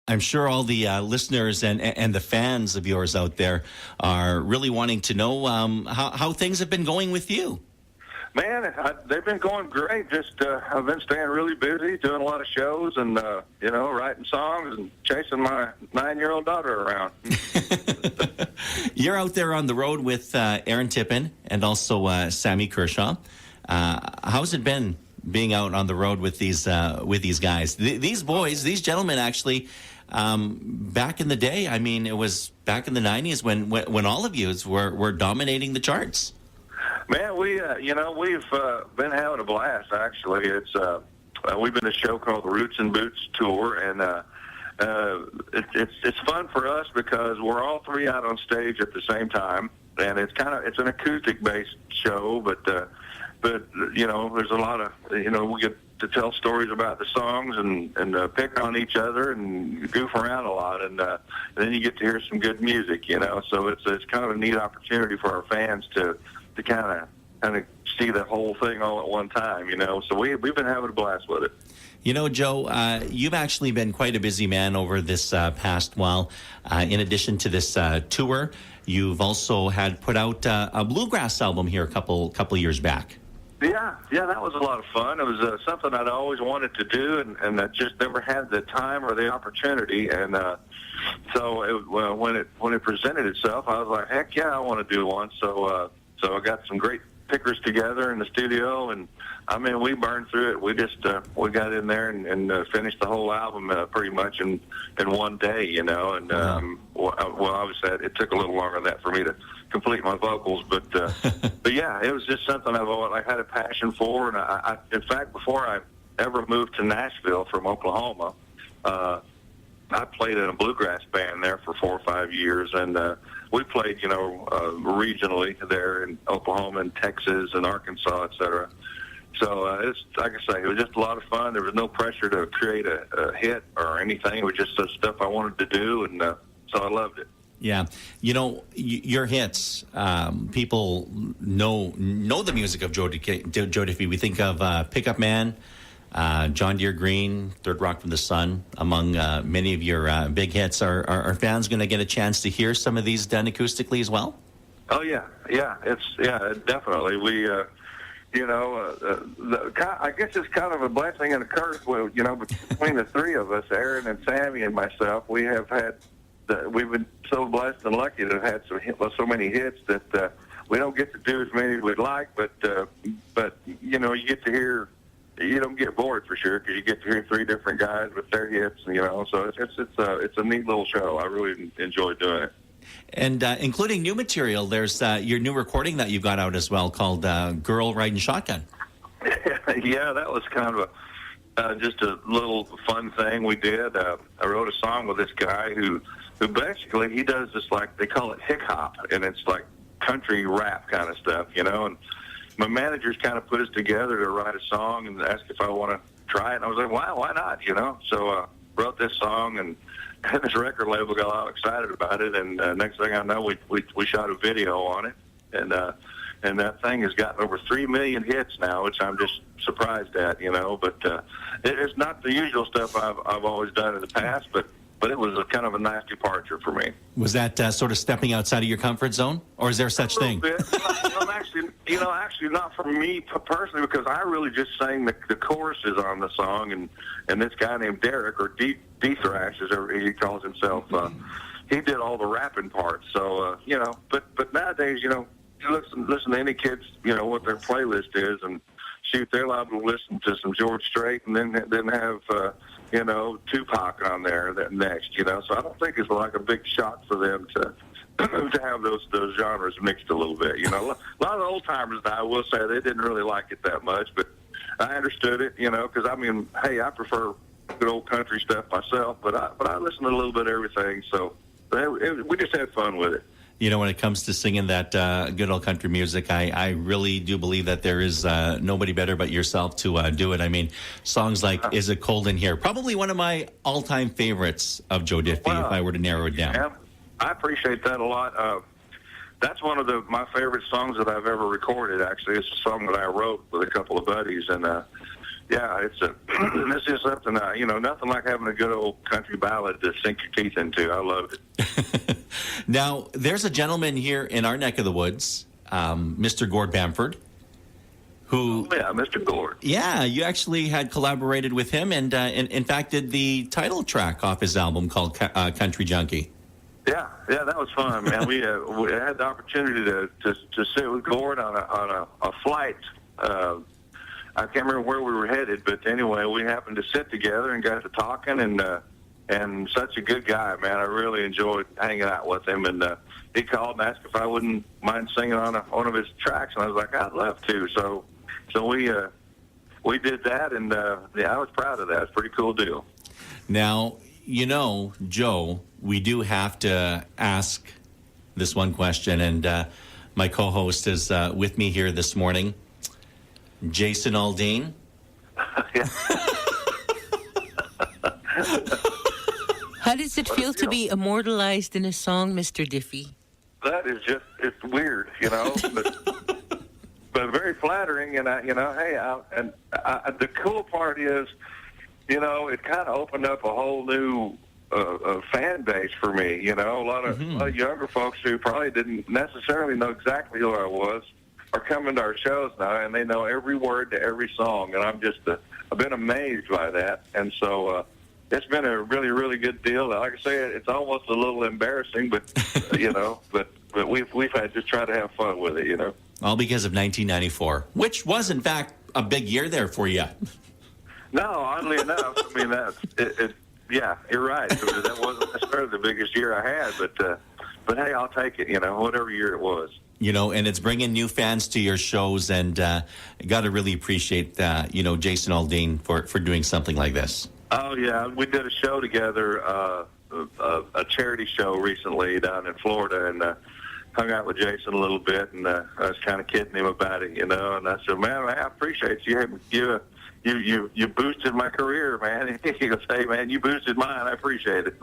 I'm sure all the listeners and the fans of yours out there are really wanting to know how things have been going with you. Man, they've been going great. Just I've been staying really busy, doing a lot of shows, and writing songs and chasing my 9-year-old daughter around. You're out there on the road with Aaron Tippin and also Sammy Kershaw. How's it been being out on the road with these guys? These boys, these gentlemen, actually, back in the day. I mean, it was back in the '90s when all of you were dominating the charts. Man, we've been having a blast. Actually, we've been a show called the Roots and Boots Tour, and it's fun for us because we're all three out on stage at the same time, and it's an acoustic based show, but there's a lot of we get to tell stories about the songs and pick on each other and goof around a lot, and then you get to hear some good music, So it's kind of a neat opportunity for our fans to kind of see the whole thing all at one time, So we've been having a blast with it. Joe, you've actually been quite a busy man over this past while. In addition to this tour, you've also had put out a bluegrass album here a couple years back. Yeah, that was a lot of fun. It was something I'd always wanted to do, and I just never had the time or the opportunity. And so when it presented itself, I was like, heck yeah, I want to do one. So I got some great pickers together in the studio, and I mean, we burned through it. We just we got in there and finished the whole album pretty much in one day, And obviously it took a little longer than that for me to complete my vocals, but yeah, it was just something I had a passion for, and I in fact, before I ever moved to Nashville from Oklahoma, I played in a bluegrass band there for 4 or 5 years, and we played, regionally there in Oklahoma and Texas and Arkansas, etc. So it's like I say, it was just a lot of fun. There was no pressure to create a hit or anything. It was just the stuff I wanted to do, and so I loved it. Yeah, your hits. People know the music of Joe Diffie. We think of "Pickup Man," "John Deere Green," "Third Rock from the Sun," among many of your big hits. Are fans going to get a chance to hear some of these done acoustically as well? Oh yeah, definitely. We. I guess it's kind of a blessing and a curse. Well, between the three of us, Aaron and Sammy and myself, we've been so blessed and lucky to have had so many hits that we don't get to do as many as we'd like. But you get to hear. You don't get bored for sure because you get to hear three different guys with their hits, So it's a neat little show. I really enjoy doing it. And including new material, there's your new recording that you got out as well called "Girl Riding Shotgun." Yeah, that was kind of just a little fun thing we did. I wrote a song with this guy who basically he does this, like they call it hick hop, and it's like country rap kind of stuff, And my managers kind of put us together to write a song and asked if I want to try it, and I was like, why not, So wrote this song, and this record label got all excited about it, and next thing I know, we shot a video on it, and that thing has gotten over 3 million hits now, which I'm just surprised at, But it's not the usual stuff I've always done in the past, but it was a kind of a nice departure for me. Was that sort of stepping outside of your comfort zone, or is there such thing? Actually, not for me personally, because I really just sang the choruses on the song, and this guy named Derek, or D-Thrash, as he calls himself, he did all the rapping parts. So, but nowadays, you listen to any kids, what their playlist is, and shoot, they're liable to listen to some George Strait, and then have Tupac on there next, So I don't think it's like a big shock for them to have those genres mixed a little bit. A lot of the old timers, I will say, they didn't really like it that much, but I understood it, because I prefer good old country stuff myself, but I listen to a little bit of everything. So we just had fun with it. When it comes to singing that good old country music, I really do believe that there is nobody better but yourself to do it. I mean, songs like "Is It Cold in Here," probably one of my all-time favorites of Joe Diffie, if I were to narrow it down. Yeah, I appreciate that a lot. That's one of my favorite songs that I've ever recorded, actually. It's a song that I wrote with a couple of buddies, and Yeah, it's this is something, nothing like having a good old country ballad to sink your teeth into. I loved it. Now, there's a gentleman here in our neck of the woods, Mr. Gord Bamford, who... Oh, yeah, Mr. Gord. Yeah, you actually had collaborated with him and, in fact, did the title track off his album called Country Junkie. Yeah, that was fun, man. We had the opportunity to sit with Gord on a flight. I can't remember where we were headed, but anyway, we happened to sit together and got to talking, and such a good guy, man. I really enjoyed hanging out with him, and he called and asked if I wouldn't mind singing on one of his tracks, and I was like, I'd love to. So we did that, and I was proud of that. It's a pretty cool deal. Now, Joe, we do have to ask this one question, and my co-host is with me here this morning, Jason Aldean. How does it feel to be immortalized in a song, Mr. Diffie? That is it's weird, but very flattering. And the cool part is, it kind of opened up a whole new fan base for me. A lot of younger folks who probably didn't necessarily know exactly who I was are coming to our shows now, and they know every word to every song, and I've been amazed by that. And so it's been a really, really good deal. Like I say, it's almost a little embarrassing, but but we've had to try to have fun with it. All because of 1994, which was in fact a big year there for you. No, oddly enough, I mean yeah, you're right. That wasn't necessarily the biggest year I had, but hey, I'll take it. Whatever year it was. And it's bringing new fans to your shows, and got to really appreciate Jason Aldean for doing something like this. Oh yeah, we did a show together, a charity show recently down in Florida, and hung out with Jason a little bit, and I was kind of kidding him about it, and I said, man, I appreciate you. You boosted my career, man. He goes, hey man, you boosted mine. I appreciate it.